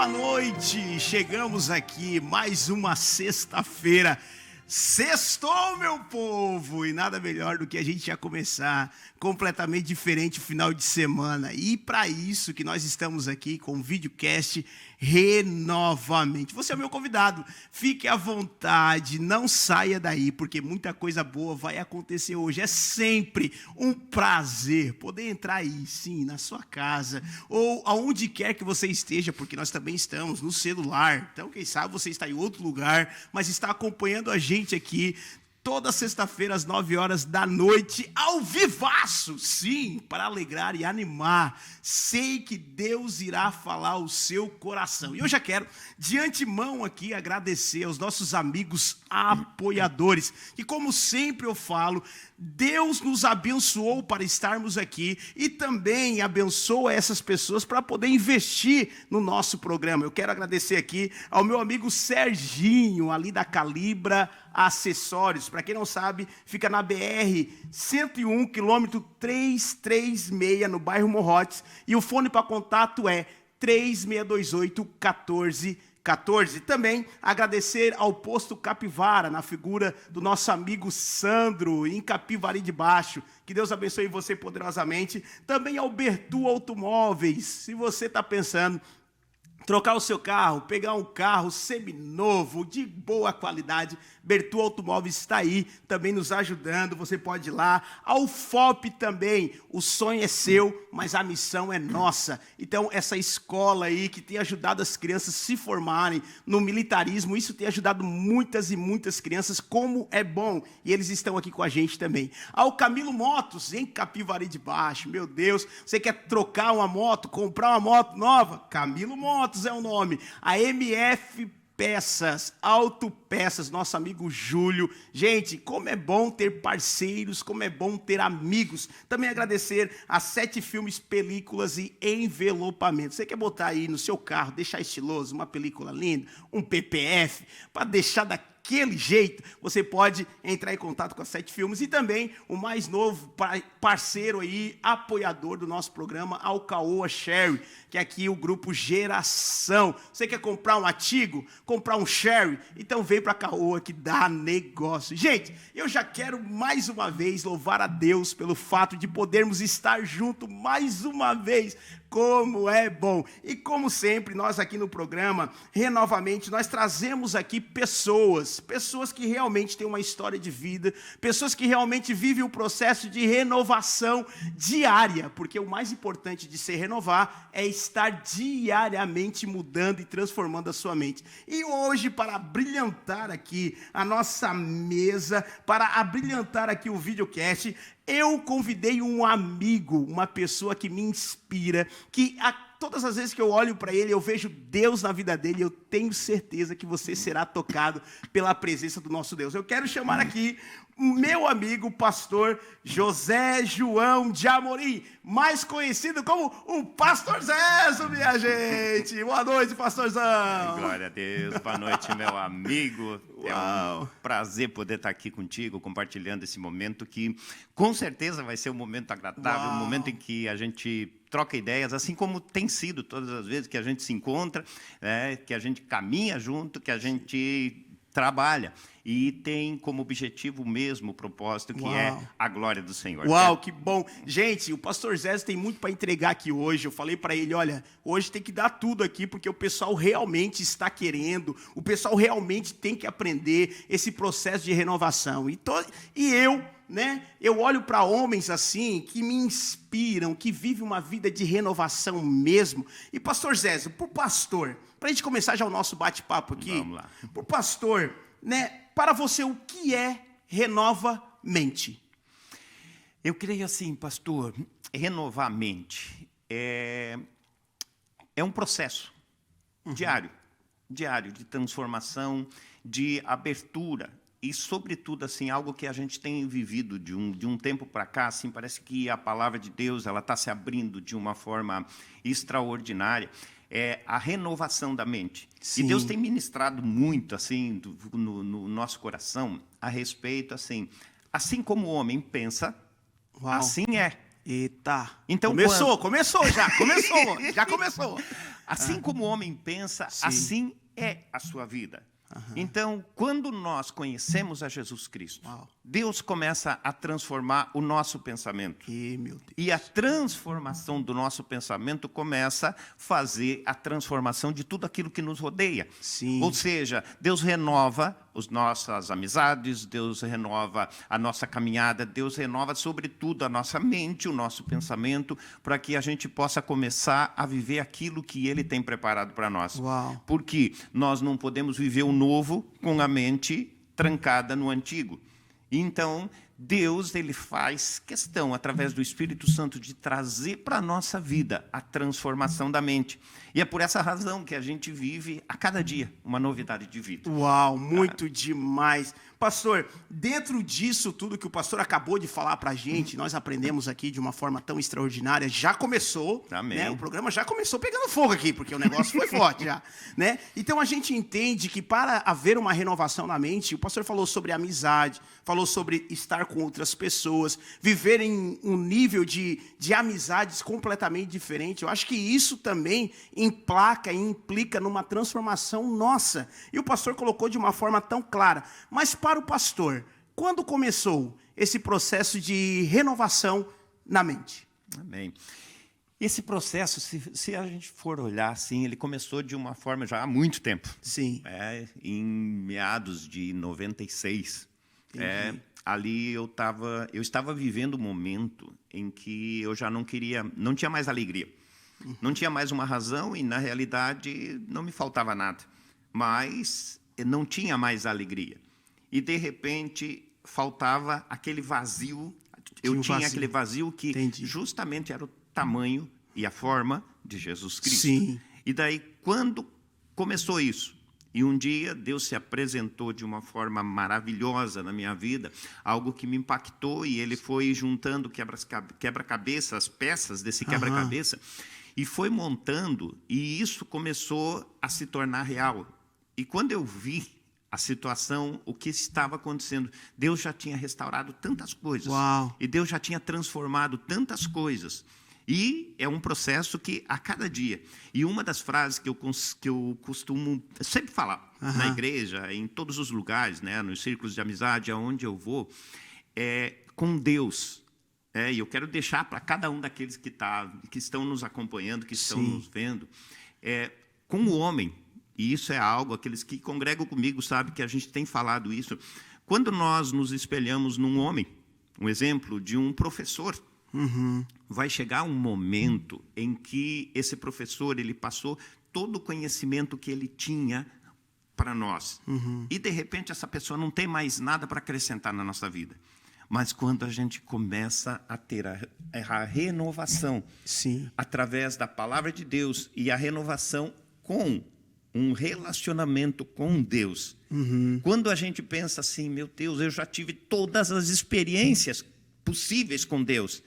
boa noite! Chegamos aqui, mais uma sexta-feira. Sextou, meu povo! E nada melhor do que a gente já começar completamente diferente o final de semana. E para isso que nós estamos aqui com o videocast Renovamente. Você é o meu convidado, fique à vontade, não saia daí, porque muita coisa boa vai acontecer hoje. É sempre um prazer poder entrar aí, sim, na sua casa, ou aonde quer que você esteja, porque nós também estamos no celular. Então, quem sabe você está em outro lugar, mas está acompanhando a gente aqui toda sexta-feira às 9 horas da noite, ao vivaço, sim, para alegrar e animar. Sei que Deus irá falar ao seu coração. E eu já quero, de antemão aqui, agradecer aos nossos amigos apoiadores, que como sempre eu falo, Deus nos abençoou para estarmos aqui e também abençoa essas pessoas para poder investir no nosso programa. Eu quero agradecer aqui ao meu amigo Serginho, ali da Calibra Acessórios. Para quem não sabe, fica na BR 101, quilômetro 336, no bairro Morrotes. E o fone para contato é 3628-1414. Também agradecer ao Posto Capivara, na figura do nosso amigo Sandro, em Capivari de Baixo. Que Deus abençoe você poderosamente. Também ao Bertu Automóveis. Se você está pensando trocar o seu carro, pegar um carro seminovo, de boa qualidade, Bertu Automóveis está aí, também nos ajudando, você pode ir lá. Ao FOP também, o sonho é seu, mas a missão é nossa. Então, essa escola aí que tem ajudado as crianças a se formarem no militarismo, isso tem ajudado muitas e muitas crianças, como é bom. E eles estão aqui com a gente também. Ao Camilo Motos, em Capivari de Baixo, meu Deus, você quer trocar uma moto, comprar uma moto nova? Camilo Motos é o nome. A MF Peças, Autopeças, nosso amigo Júlio. Gente, como é bom ter parceiros, como é bom ter amigos. Também agradecer a 7 Filmes, Películas e Envelopamento. Você quer botar aí no seu carro, deixar estiloso, uma película linda, um PPF, para deixar daquele jeito, você pode entrar em contato com a 7 Filmes e também o mais novo parceiro aí, apoiador do nosso programa, ao Caoa Sherry, que é aqui o grupo Geração. Você quer comprar um Atigo, comprar um Sherry? Então vem para a Caoa que dá negócio. Gente, eu já quero mais uma vez louvar a Deus pelo fato de podermos estar juntos mais uma vez. Como é bom! E como sempre, nós aqui no programa, Renovamente, nós trazemos aqui pessoas que realmente têm uma história de vida, pessoas que realmente vivem o processo de renovação diária, porque o mais importante de se renovar é estar diariamente mudando e transformando a sua mente. E hoje, para brilhantar aqui a nossa mesa, para abrilhantar aqui o videocast, eu convidei um amigo, uma pessoa que me inspira, que todas as vezes que eu olho para ele, eu vejo Deus na vida dele, e eu tenho certeza que você será tocado pela presença do nosso Deus. Eu quero chamar aqui o meu amigo, pastor José João de Amorim, mais conhecido como o Pastor Zezo, minha gente. Boa noite, pastorzão. Glória a Deus, boa noite, meu amigo. Uau. É um prazer poder estar aqui contigo, compartilhando esse momento que, com certeza, vai ser um momento agradável, um momento em que a gente troca ideias, assim como tem sido todas as vezes que a gente se encontra, que a gente caminha junto, que a gente trabalha e tem como objetivo o mesmo propósito, que é a glória do Senhor. Uau, que bom. Gente, o pastor Zezo tem muito para entregar aqui hoje. Eu falei para ele, olha, hoje tem que dar tudo aqui, porque o pessoal realmente está querendo, o pessoal realmente tem que aprender esse processo de renovação. E eu, eu olho para homens assim, que me inspiram, que vivem uma vida de renovação mesmo. E pastor Zezo, por pastor, para a gente começar já o nosso bate-papo aqui, vamos lá. Por pastor, para você, o que é Renovamente? Eu creio assim, pastor, renovar a mente é um processo diário de transformação, de abertura e, sobretudo, assim, algo que a gente tem vivido de um tempo para cá, assim, parece que a palavra de Deus ela está se abrindo de uma forma extraordinária. É a renovação da mente. Sim. E Deus tem ministrado muito assim no nosso coração a respeito assim como o homem pensa, assim é. Eita. Então começou. Já começou. Assim como o homem pensa, Sim. assim é a sua vida. Então, quando nós conhecemos a Jesus Cristo, Uau. Deus começa a transformar o nosso pensamento. Meu Deus. E a transformação do nosso pensamento começa a fazer a transformação de tudo aquilo que nos rodeia. Sim. Ou seja, Deus renova as nossas amizades, Deus renova a nossa caminhada, Deus renova, sobretudo, a nossa mente, o nosso pensamento, para que a gente possa começar a viver aquilo que Ele tem preparado para nós. Uau. Porque nós não podemos viver o novo com a mente trancada no antigo. Então, Deus, ele faz questão, através do Espírito Santo, de trazer para a nossa vida a transformação da mente. E é por essa razão que a gente vive, a cada dia, uma novidade de vida. Uau, muito demais. Pastor, dentro disso tudo que o pastor acabou de falar pra gente, nós aprendemos aqui de uma forma tão extraordinária, já começou, Amém. né? O programa já começou pegando fogo aqui, porque o negócio foi forte já, né? Então a gente entende que para haver uma renovação na mente, o pastor falou sobre amizade, falou sobre estar com outras pessoas, viver em um nível de amizades completamente diferente. Eu acho que isso também emplaca e implica numa transformação nossa. E o pastor colocou de uma forma tão clara. Mas para o pastor, quando começou esse processo de renovação na mente? Amém. Esse processo, se a gente for olhar assim, ele começou de uma forma já há muito tempo. Sim. Em meados de 96. Ali eu estava vivendo um momento em que eu já não tinha mais alegria. Não tinha mais uma razão e, na realidade, não me faltava nada. Mas não tinha mais alegria. E, de repente, faltava aquele vazio. Eu tinha aquele vazio que justamente era o tamanho e a forma de Jesus Cristo. Sim. E daí, quando começou isso, e um dia Deus se apresentou de uma forma maravilhosa na minha vida, algo que me impactou, e Ele foi juntando quebra-cabeça, as peças desse quebra-cabeça, e foi montando, e isso começou a se tornar real. E quando eu vi a situação, o que estava acontecendo, Deus já tinha restaurado tantas coisas. Uau. E Deus já tinha transformado tantas coisas. E é um processo que, a cada dia... E uma das frases que eu costumo sempre falar na igreja, em todos os lugares, né, nos círculos de amizade, aonde eu vou, é com Deus. E eu quero deixar para cada um daqueles que estão nos acompanhando, que estão nos vendo, com o homem. E isso é algo, aqueles que congregam comigo sabem que a gente tem falado isso. Quando nós nos espelhamos num homem, um exemplo de um professor, vai chegar um momento em que esse professor ele passou todo o conhecimento que ele tinha para nós. E, de repente, essa pessoa não tem mais nada para acrescentar na nossa vida. Mas quando a gente começa a ter a renovação, Sim, através da palavra de Deus, e a renovação com um relacionamento com Deus. Quando a gente pensa assim, meu Deus, eu já tive todas as experiências possíveis com Deus.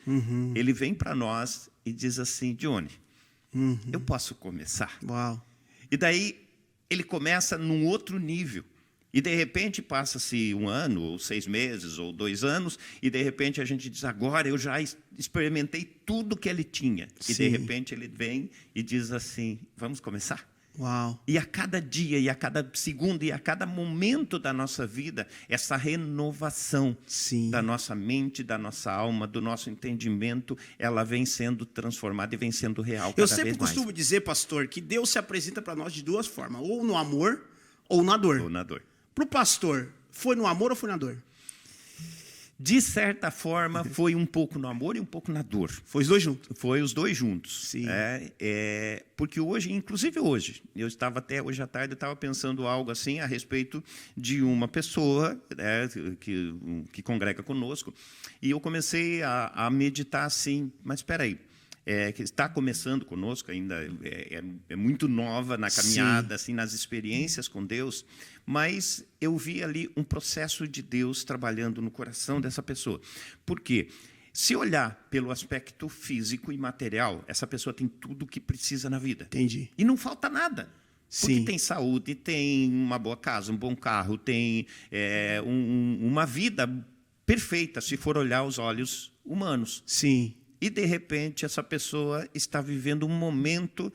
Ele vem para nós e diz assim, Johnny, eu posso começar? uau, E daí ele começa num outro nível. E, de repente, passa-se 1 ano, ou 6 meses, ou 2 anos, e, de repente, a gente diz, agora eu já experimentei tudo que ele tinha. E, de repente, ele vem e diz assim, vamos começar? uau. E a cada dia, e a cada segundo, e a cada momento da nossa vida, essa renovação da nossa mente, da nossa alma, do nosso entendimento, ela vem sendo transformada e vem sendo real cada Eu vez sempre mais. costumo dizer, pastor, que Deus se apresenta para nós de duas formas, ou no amor ou na dor. Ou na dor. Para o pastor, foi no amor ou foi na dor? De certa forma, foi um pouco no amor e um pouco na dor. Foi os dois juntos? Foi os dois juntos. Sim. Porque hoje, inclusive hoje, eu estava até hoje à tarde, eu estava pensando algo assim a respeito de uma pessoa que congrega conosco, e eu comecei a meditar assim, mas espera aí, que está começando conosco ainda, é muito nova na caminhada, assim, nas experiências com Deus, mas eu vi ali um processo de Deus trabalhando no coração dessa pessoa. Por quê? Se olhar pelo aspecto físico e material, essa pessoa tem tudo o que precisa na vida. Entendi. E não falta nada. Porque Sim. tem saúde, tem uma boa casa, um bom carro, tem uma vida perfeita, se for olhar os olhos humanos. Sim. E, de repente, essa pessoa está vivendo um momento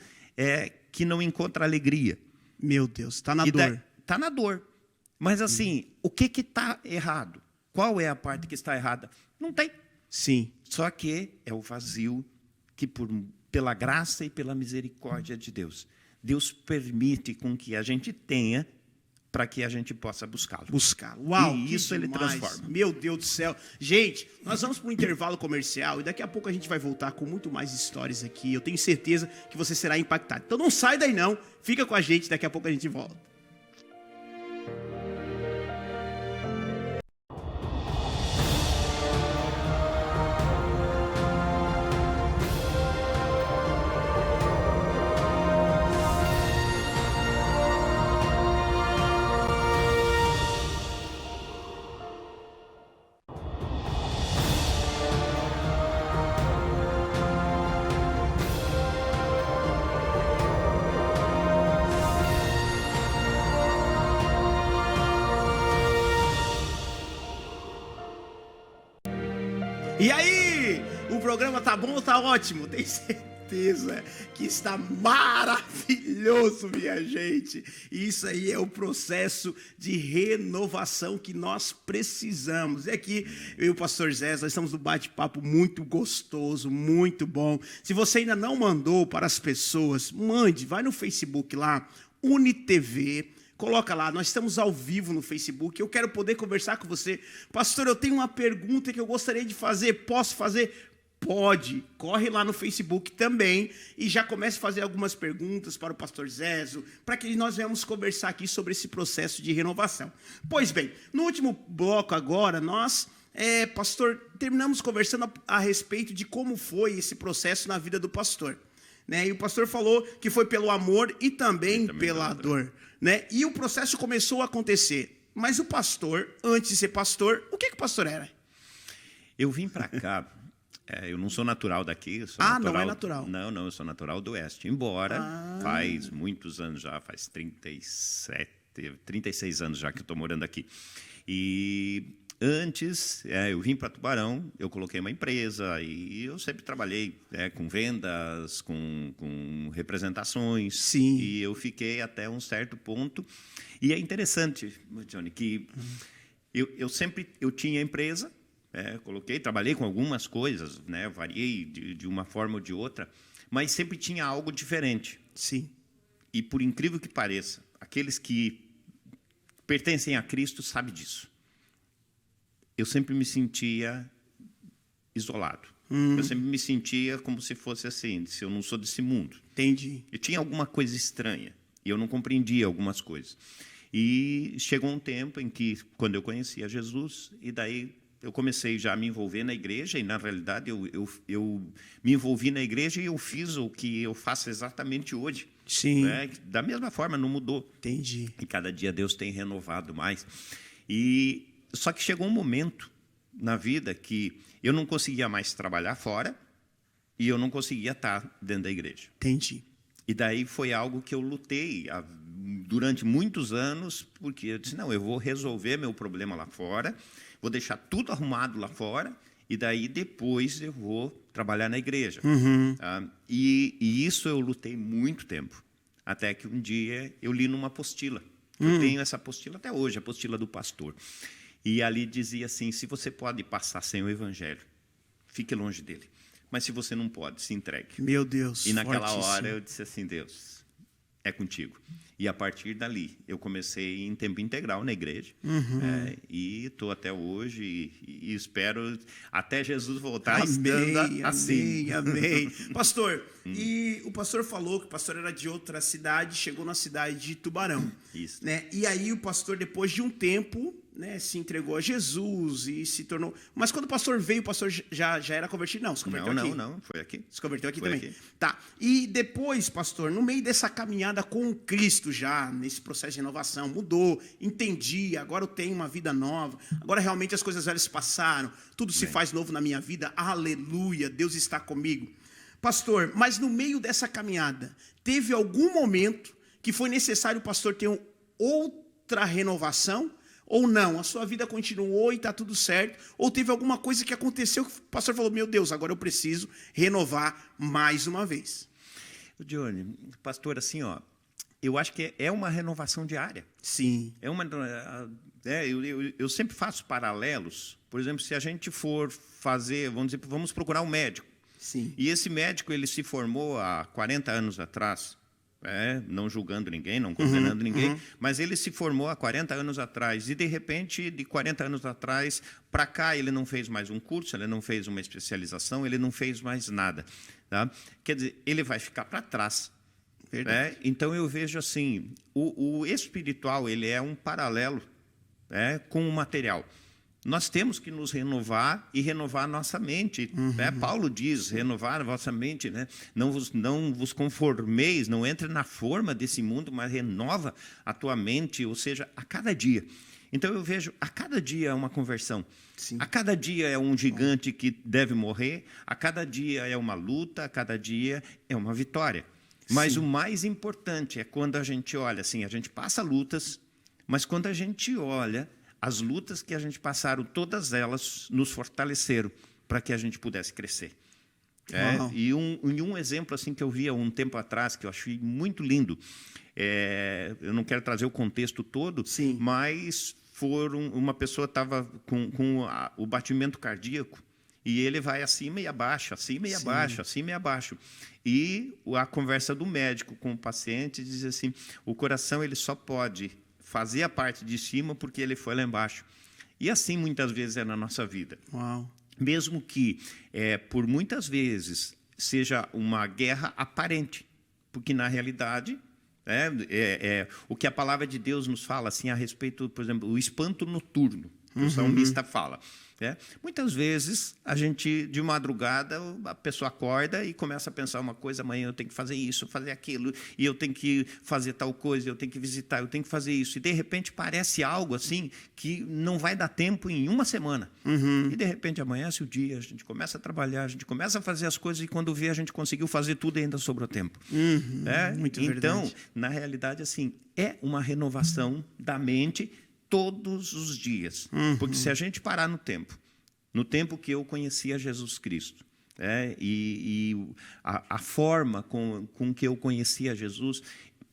que não encontra alegria. Meu Deus, está na dor. Está na dor. Mas assim, o que está errado? Qual é a parte que está errada? Não tem. Sim. Só que é o vazio que, pela graça e pela misericórdia de Deus, Deus permite com que a gente tenha para que a gente possa buscá-lo. Uau, e isso ele demais. transforma. Meu Deus do céu. Gente, nós vamos para um intervalo comercial e daqui a pouco a gente vai voltar com muito mais histórias aqui. Eu tenho certeza que você será impactado. Então não sai daí não. Fica com a gente, daqui a pouco a gente volta. E aí, o programa tá bom ou tá ótimo? Tenho certeza que está maravilhoso, minha gente. Isso aí é o processo de renovação que nós precisamos. E aqui, eu e o pastor Zé, nós estamos no bate-papo muito gostoso, muito bom. Se você ainda não mandou para as pessoas, mande, vai no Facebook lá, UniTV. Coloca lá, nós estamos ao vivo no Facebook, eu quero poder conversar com você. Pastor, eu tenho uma pergunta que eu gostaria de fazer, posso fazer? Pode, corre lá no Facebook também e já comece a fazer algumas perguntas para o pastor Zezo, para que nós venhamos conversar aqui sobre esse processo de renovação. Pois bem, no último bloco agora, nós, pastor, terminamos conversando a respeito de como foi esse processo na vida do pastor. Né? E o pastor falou que foi pelo amor e também pela dor. Né? E o processo começou a acontecer. Mas o pastor, antes de ser pastor, o que o pastor era? Eu vim para cá, eu não sou natural daqui. Eu sou não é natural. Não, eu sou natural do Oeste. Embora faz muitos anos já, faz 36 anos já que eu estou morando aqui. E antes, eu vim para Tubarão, eu coloquei uma empresa e eu sempre trabalhei com vendas, com representações. Sim. E eu fiquei até um certo ponto. E é interessante, Johnny, que eu sempre tinha empresa, trabalhei com algumas coisas, variei de uma forma ou de outra, mas sempre tinha algo diferente. Sim. E por incrível que pareça, aqueles que pertencem a Cristo sabem disso. Eu sempre me sentia isolado. Eu sempre me sentia como se fosse assim, se eu não sou desse mundo. Entendi. Eu tinha alguma coisa estranha e eu não compreendia algumas coisas. E chegou um tempo em que, quando eu conhecia Jesus, e daí eu comecei já a me envolver na igreja, e na realidade eu me envolvi na igreja e eu fiz o que eu faço exatamente hoje. Sim. Da mesma forma, não mudou. Entendi. E cada dia Deus tem renovado mais. Só que chegou um momento na vida que eu não conseguia mais trabalhar fora e eu não conseguia estar dentro da igreja. Entendi. E daí foi algo que eu lutei durante muitos anos, porque eu disse, não, eu vou resolver meu problema lá fora, vou deixar tudo arrumado lá fora, e daí depois eu vou trabalhar na igreja. E isso eu lutei muito tempo, até que um dia eu li numa apostila. Eu tenho essa apostila até hoje, a apostila do pastor. E ali dizia assim, se você pode passar sem o evangelho, fique longe dele. Mas se você não pode, se entregue. Meu Deus, e naquela fortíssimo. hora eu disse assim, Deus, é contigo. E a partir dali, eu comecei em tempo integral na igreja. E estou até hoje e espero até Jesus voltar estando assim. Amém. Pastor, e o pastor falou que o pastor era de outra cidade, chegou na cidade de Tubarão. Isso. Né? E aí o pastor, depois de um tempo, se entregou a Jesus e se tornou... Mas quando o pastor veio, o pastor já era convertido? Não, se converteu aqui? Não, foi aqui. Se converteu aqui foi também. Aqui. Tá. E depois, pastor, no meio dessa caminhada com Cristo já, nesse processo de renovação, mudou, entendi, agora eu tenho uma vida nova, agora realmente as coisas velhas se passaram, tudo se faz novo na minha vida, aleluia, Deus está comigo. Pastor, mas no meio dessa caminhada, teve algum momento que foi necessário o pastor ter outra renovação? Ou não, a sua vida continuou e está tudo certo? Ou teve alguma coisa que aconteceu que o pastor falou, meu Deus, agora eu preciso renovar mais uma vez? Johnny, pastor, assim, ó, eu acho que é uma renovação diária. Sim. Eu sempre faço paralelos. Por exemplo, se a gente for fazer, vamos procurar um médico. Sim. E esse médico ele se formou há 40 anos atrás, não julgando ninguém, não condenando ninguém, mas ele se formou há 40 anos atrás e, de repente, de 40 anos atrás para cá, ele não fez mais um curso, ele não fez uma especialização, ele não fez mais nada. Tá? Quer dizer, ele vai ficar para trás. Então, eu vejo assim, o espiritual ele é um paralelo com o material. Nós temos que nos renovar e renovar a nossa mente. Paulo diz, renovar a vossa mente. Não vos conformeis, não entre na forma desse mundo, mas renova a tua mente, ou seja, a cada dia. Então, eu vejo, a cada dia é uma conversão. Sim. A cada dia é um gigante que deve morrer, a cada dia é uma luta, a cada dia é uma vitória. Mas o mais importante é quando a gente olha, assim, a gente passa lutas, mas quando a gente olha, as lutas que a gente passaram, todas elas nos fortaleceram para que a gente pudesse crescer. E um exemplo assim que eu vi há um tempo atrás, que eu achei muito lindo, eu não quero trazer o contexto todo, sim, mas uma pessoa estava com o batimento cardíaco, e ele vai acima e abaixo, acima e abaixo, acima e abaixo. E a conversa do médico com o paciente diz assim, o coração ele só pode fazer a parte de cima porque ele foi lá embaixo. E assim muitas vezes é na nossa vida. Uau. Mesmo que, por muitas vezes, seja uma guerra aparente, porque na realidade, o que a palavra de Deus nos fala assim, a respeito, por exemplo, o espanto noturno, que o salmista fala. Muitas vezes, a gente, de madrugada, a pessoa acorda e começa a pensar uma coisa, amanhã eu tenho que fazer isso, fazer aquilo, e eu tenho que fazer tal coisa, eu tenho que visitar, eu tenho que fazer isso. E, de repente, parece algo assim que não vai dar tempo em uma semana. E, de repente, amanhece o dia, a gente começa a trabalhar, a gente começa a fazer as coisas, e quando vê, a gente conseguiu fazer tudo e ainda sobrou tempo. Muito então, verdade. na realidade, assim, é uma renovação da mente todos os dias. Porque se a gente parar no tempo que eu conhecia Jesus Cristo, e a forma com que eu conhecia Jesus,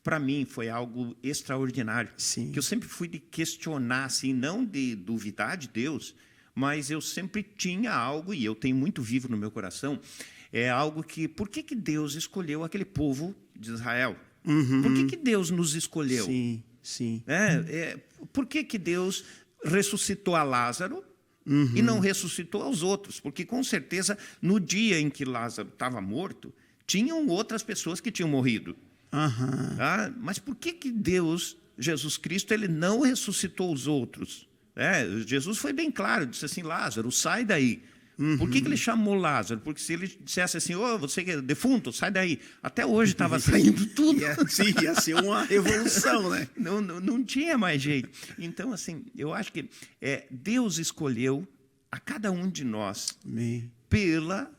para mim foi algo extraordinário. Sim. Que eu sempre fui de questionar, assim, não de duvidar de Deus, mas eu sempre tinha algo, e eu tenho muito vivo no meu coração, algo que, por que Deus escolheu aquele povo de Israel? Por que Deus nos escolheu? Sim, sim. Por que Deus ressuscitou a Lázaro e não ressuscitou aos outros? Porque, com certeza, no dia em que Lázaro estava morto, tinham outras pessoas que tinham morrido. Mas por que Deus, Jesus Cristo, ele não ressuscitou os outros? Jesus foi bem claro, disse assim, Lázaro, sai daí. Por que ele chamou Lázaro? Porque se ele dissesse assim, você que é defunto, sai daí. Até hoje estava saindo tudo. Ia ser uma revolução, né? Não tinha mais jeito. Então, assim, eu acho que Deus escolheu a cada um de nós pela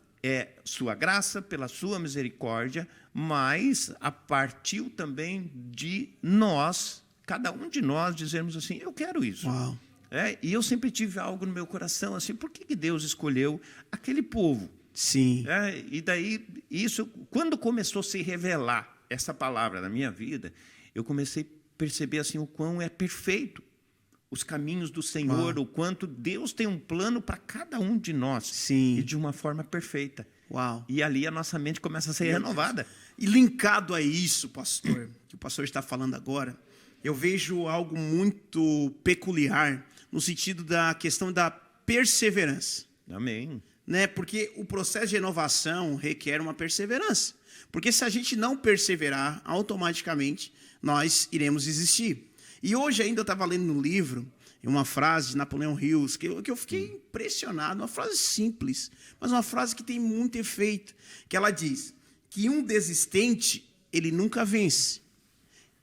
sua graça, pela sua misericórdia, mas a partir também de nós, cada um de nós, dizermos assim, eu quero isso. Uau. E eu sempre tive algo no meu coração, assim, por que Deus escolheu aquele povo? Sim. E daí, isso, quando começou a se revelar essa palavra na minha vida, eu comecei a perceber assim, o quão é perfeito os caminhos do Senhor, o quanto Deus tem um plano para cada um de nós. Sim. E de uma forma perfeita. Uau. E ali a nossa mente começa a ser renovada. E linkado a isso, pastor, que o pastor está falando agora, eu vejo algo muito peculiar no sentido da questão da perseverança. Amém. Porque o processo de renovação requer uma perseverança. Porque se a gente não perseverar, automaticamente nós iremos desistir. E hoje ainda eu estava lendo no livro uma frase de Napoleão Hill, que eu fiquei impressionado, uma frase simples, mas uma frase que tem muito efeito, que ela diz que um desistente, ele nunca vence,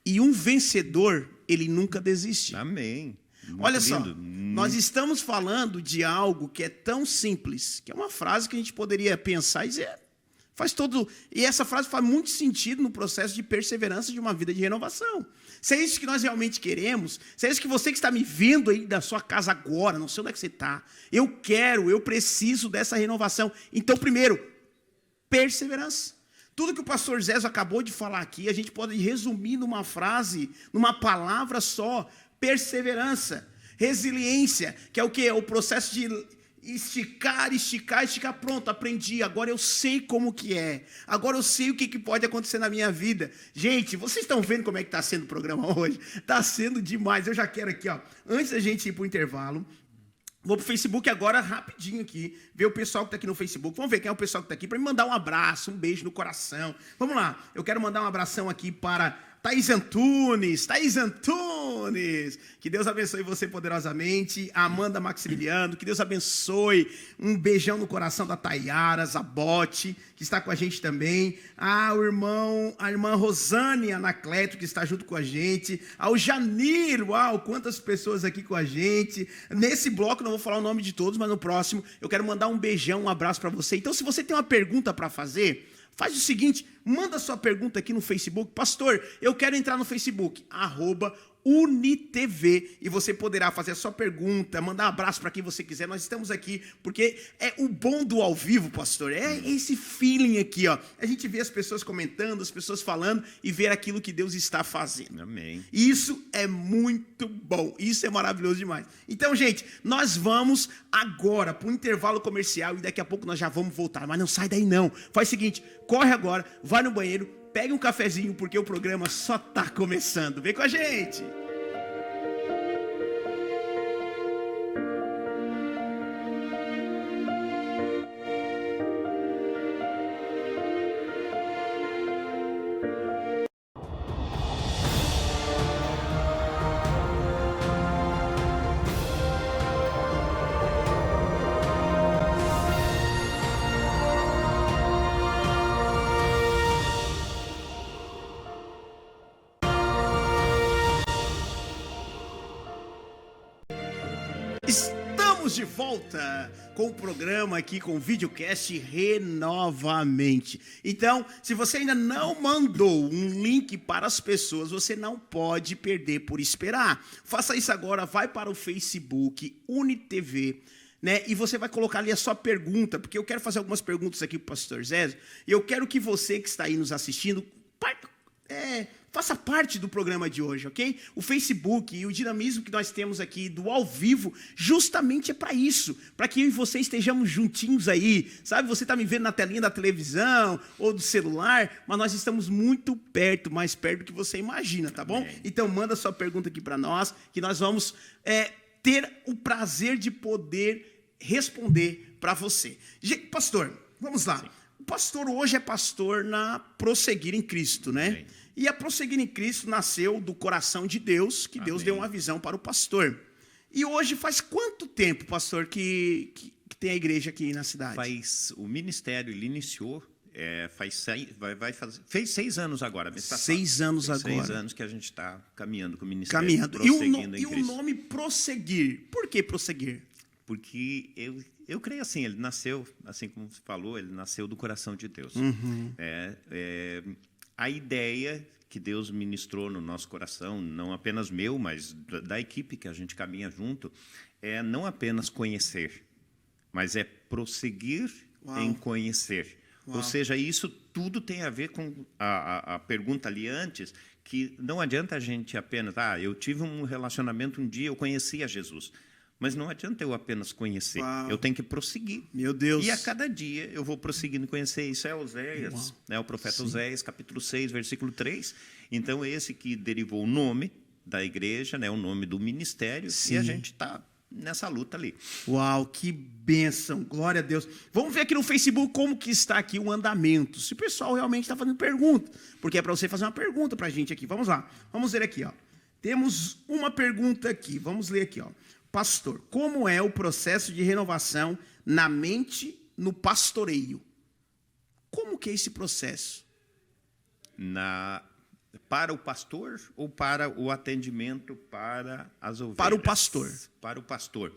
e um vencedor, ele nunca desiste. Amém. Muito Olha só, lindo. nós estamos falando de algo que é tão simples, que é uma frase que a gente poderia pensar e dizer, faz todo... E essa frase faz muito sentido no processo de perseverança de uma vida de renovação. Se é isso que nós realmente queremos, se é isso que você que está me vendo aí da sua casa agora, não sei onde é que você está, eu preciso dessa renovação. Então, primeiro, perseverança. Tudo que o pastor Zé acabou de falar aqui, a gente pode resumir numa frase, numa palavra só: perseverança, resiliência, que é o quê? É o processo de esticar, pronto, aprendi, agora eu sei como que é, agora eu sei o que pode acontecer na minha vida. Gente, vocês estão vendo como é que está sendo o programa hoje? Está sendo demais. Eu já quero aqui, ó, antes da gente ir para o intervalo, vou para o Facebook agora, rapidinho aqui, ver o pessoal que está aqui no Facebook. Vamos ver quem é o pessoal que está aqui, para me mandar um abraço, um beijo no coração. Vamos lá, eu quero mandar um abração aqui para Thaís Antunes, que Deus abençoe você poderosamente. Amanda Maximiliano, que Deus abençoe. Um beijão no coração da Tayara Zabotti, que está com a gente também. A irmã Rosane Anacleto, que está junto com a gente. Ao Janir, uau, quantas pessoas aqui com a gente. Nesse bloco, não vou falar o nome de todos, mas no próximo eu quero mandar um beijão, um abraço para você. Então, se você tem uma pergunta para fazer, faz o seguinte, manda sua pergunta aqui no Facebook. Pastor, eu quero entrar no Facebook, @UniTV, e você poderá fazer a sua pergunta, mandar um abraço para quem você quiser. Nós estamos aqui porque é o bom do ao vivo, pastor, é esse feeling aqui, ó. A gente vê as pessoas comentando, as pessoas falando e ver aquilo que Deus está fazendo. Amém. Isso é muito bom, isso é maravilhoso demais. Então, gente, nós vamos agora para um intervalo comercial e daqui a pouco nós já vamos voltar, mas não sai daí não. Faz o seguinte, corre agora, vai no banheiro, pegue um cafezinho, porque o programa só está começando. Vem com a gente! Estamos de volta com o programa aqui, com o videocast Renovamente. Então, se você ainda não mandou um link para as pessoas, você não pode perder por esperar. Faça isso agora, vai para o Facebook, UniTV, né? E você vai colocar ali a sua pergunta, porque eu quero fazer algumas perguntas aqui para o pastor Zé, e eu quero que você que está aí nos assistindo, faça parte do programa de hoje, ok? O Facebook e o dinamismo que nós temos aqui do ao vivo, justamente é para isso, para que eu e você estejamos juntinhos aí, sabe? Você está me vendo na telinha da televisão ou do celular, mas nós estamos muito perto, mais perto do que você imagina, tá bom? Então manda sua pergunta aqui para nós, que nós vamos ter o prazer de poder responder para você. Pastor, vamos lá. Sim. O pastor hoje é pastor na Prosseguir em Cristo, né? Sim. E a Prosseguir em Cristo nasceu do coração de Deus, que Deus deu uma visão para o pastor. E hoje faz quanto tempo, pastor, que tem a igreja aqui na cidade? O ministério, ele iniciou, fez 6 anos agora. 6 anos agora. 6 anos que a gente está caminhando com o ministério. Prosseguindo em Cristo. E o nome Prosseguir, por que Prosseguir? Porque eu creio assim, ele nasceu, assim como você falou, ele nasceu do coração de Deus. Uhum. A ideia que Deus ministrou no nosso coração, não apenas meu, mas da equipe que a gente caminha junto, é não apenas conhecer, mas é prosseguir em conhecer. Ou seja, isso tudo tem a ver com a pergunta ali antes, que não adianta a gente apenas, eu tive um relacionamento um dia, eu conheci a Jesus. Mas não adianta eu apenas conhecer, eu tenho que prosseguir. Meu Deus. E a cada dia eu vou prosseguindo conhecer. Isso é Oséias, né, o profeta Oséias, capítulo 6, versículo 3. Então, esse que derivou o nome da igreja, né, o nome do ministério, e a gente está nessa luta ali. Uau, que bênção, glória a Deus. Vamos ver aqui no Facebook como que está aqui o andamento. Se o pessoal realmente está fazendo pergunta, porque é para você fazer uma pergunta para a gente aqui. Vamos lá, vamos ver aqui, ó. Temos uma pergunta aqui, vamos ler aqui, ó. Pastor, como é o processo de renovação na mente, no pastoreio? Como que é esse processo? Para o pastor ou para o atendimento para as ovelhas? Para o pastor. Para o pastor.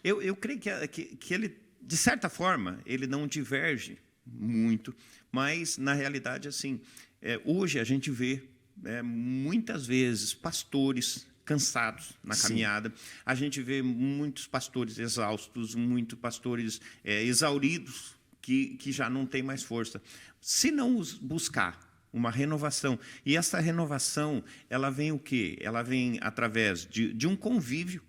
Eu creio que ele, de certa forma, ele não diverge muito, mas, na realidade, assim, hoje a gente vê muitas vezes pastores cansados na caminhada. A gente vê muitos pastores exaustos, muitos pastores exauridos que já não tem mais força. Se não buscar uma renovação, e essa renovação, ela vem o quê? Ela vem através de um convívio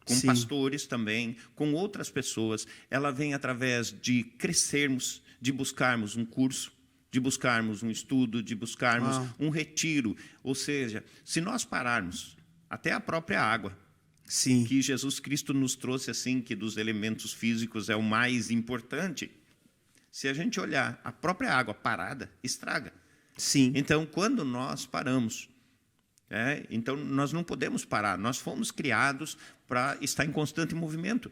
com Sim. pastores também, com outras pessoas, ela vem através de crescermos, de buscarmos um curso, de buscarmos um estudo, de buscarmos um retiro. Ou seja, se nós pararmos, até a própria água, Sim. que Jesus Cristo nos trouxe assim, que dos elementos físicos é o mais importante, se a gente olhar a própria água parada, estraga. Sim. Então, quando nós paramos, então nós não podemos parar, nós fomos criados para estar em constante movimento.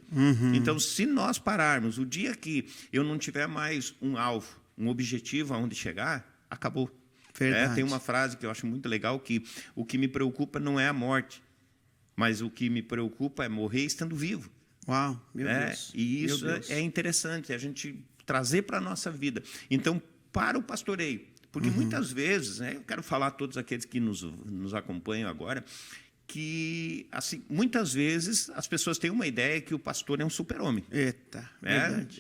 Então, se nós pararmos, o dia que eu não tiver mais um alvo, um objetivo aonde chegar, acabou. Verdade. Tem uma frase que eu acho muito legal, que o que me preocupa não é a morte, mas o que me preocupa é morrer estando vivo. Uau, meu Deus. E isso Meu Deus. é interessante, a gente trazer para a nossa vida. Então, para o pastoreio, porque muitas vezes, eu quero falar a todos aqueles que nos acompanham agora, que assim, muitas vezes as pessoas têm uma ideia que o pastor é um super-homem. Eita, verdade.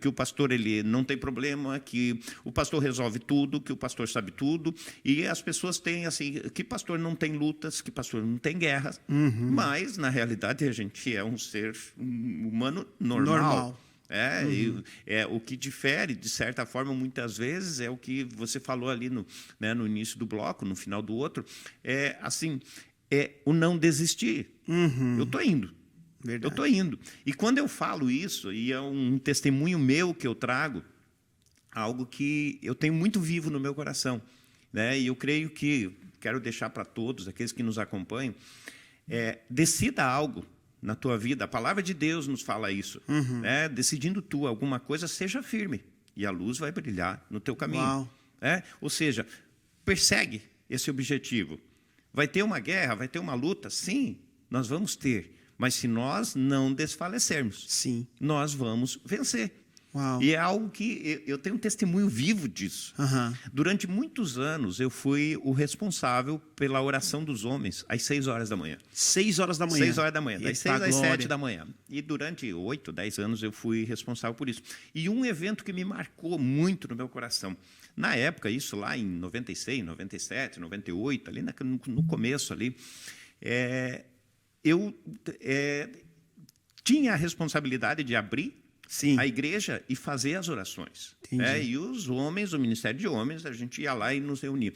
Que o pastor ele não tem problema, que o pastor resolve tudo, que o pastor sabe tudo, e as pessoas têm assim, que pastor não tem lutas, que pastor não tem guerras, mas na realidade a gente é um ser humano normal. O que difere, de certa forma, muitas vezes, é o que você falou ali no início do bloco, no final do outro, é o não desistir. Eu estou indo. Verdade. Eu estou indo. E quando eu falo isso, e é um testemunho meu que eu trago, algo que eu tenho muito vivo no meu coração, e eu creio que, quero deixar para todos, aqueles que nos acompanham, decida algo na tua vida. A palavra de Deus nos fala isso. Decidindo tu alguma coisa, seja firme, e a luz vai brilhar no teu caminho. Uau. Ou seja, persegue esse objetivo. Vai ter uma guerra, vai ter uma luta? Sim, nós vamos ter. Mas se nós não desfalecermos, Sim. nós vamos vencer. Uau. E é algo que eu tenho um testemunho vivo disso. Durante muitos anos, eu fui o responsável pela oração dos homens às 6 horas da manhã. 6 horas da manhã. 6 horas da manhã, das Eita 6 às glória. 7 da manhã. E durante 8, 10 anos eu fui responsável por isso. E um evento que me marcou muito no meu coração, na época, isso lá em 96, 97, 98, ali no começo ali, eu tinha a responsabilidade de abrir Sim. a igreja e fazer as orações. Entendi. E os homens, o Ministério de Homens, a gente ia lá e nos reunia.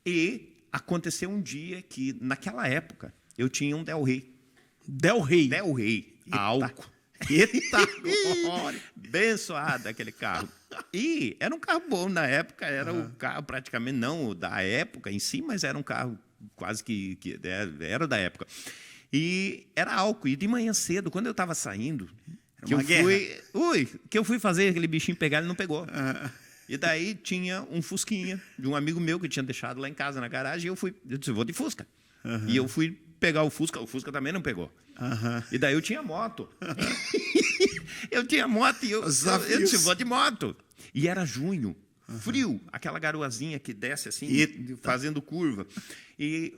E aconteceu um dia que, naquela época, eu tinha um Del Rey. Del Rey. Del Rey, álcool. Eita glória. Abençoado aquele carro. E era um carro bom na época, era o carro praticamente, não da época em si, mas era um carro quase que era da época. E era álcool. E de manhã cedo, quando eu estava saindo, que eu fui fazer aquele bichinho pegar, ele não pegou. E daí tinha um Fusquinha de um amigo meu que tinha deixado lá em casa, na garagem, e eu disse, vou de Fusca. E eu fui pegar o Fusca também não pegou. E daí eu tinha moto. Eu tinha moto e eu disse, vou de moto. E era junho, frio, aquela garoazinha que desce assim, fazendo curva. E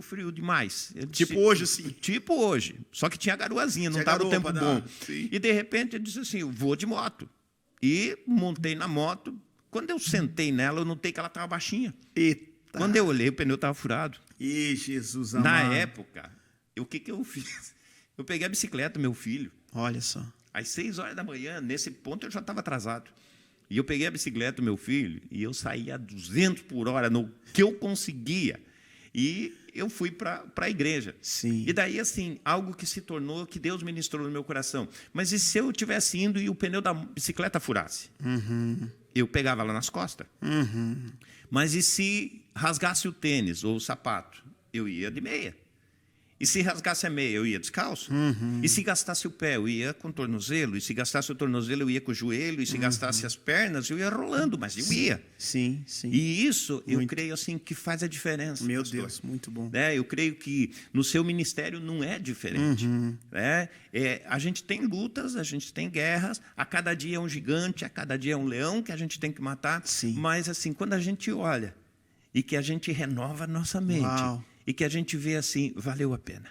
frio demais. Tipo hoje, assim. Tipo hoje. Só que tinha garoazinha, não estava o tempo bom. E de repente eu disse assim, eu vou de moto. E montei na moto. Quando eu sentei nela, eu notei que ela estava baixinha. Eita. Quando eu olhei, o pneu estava furado. Ih, Jesus amado. Na época, o que eu fiz? Eu peguei a bicicleta do meu filho. Olha só. Às 6 horas da manhã, nesse ponto eu já estava atrasado. E eu peguei a bicicleta do meu filho e eu saí a 200 por hora no que eu conseguia. E eu fui para a igreja. Sim. E daí, assim, algo que se tornou, que Deus ministrou no meu coração. Mas e se eu tivesse indo e o pneu da bicicleta furasse? Eu pegava lá nas costas. Mas e se rasgasse o tênis ou o sapato? Eu ia de meia. E se rasgasse a meia, eu ia descalço. E se gastasse o pé, eu ia com o tornozelo. E se gastasse o tornozelo, eu ia com o joelho. E se gastasse as pernas, eu ia rolando, mas eu ia. Sim, sim. E isso, eu creio assim, que faz a diferença. Meu pastor. Deus, muito bom. Eu creio que no seu ministério não é diferente. A gente tem lutas, a gente tem guerras. A cada dia é um gigante, a cada dia é um leão que a gente tem que matar. Sim. Mas assim, quando a gente olha e que a gente renova a nossa mente... Uau. E que a gente vê assim, valeu a pena.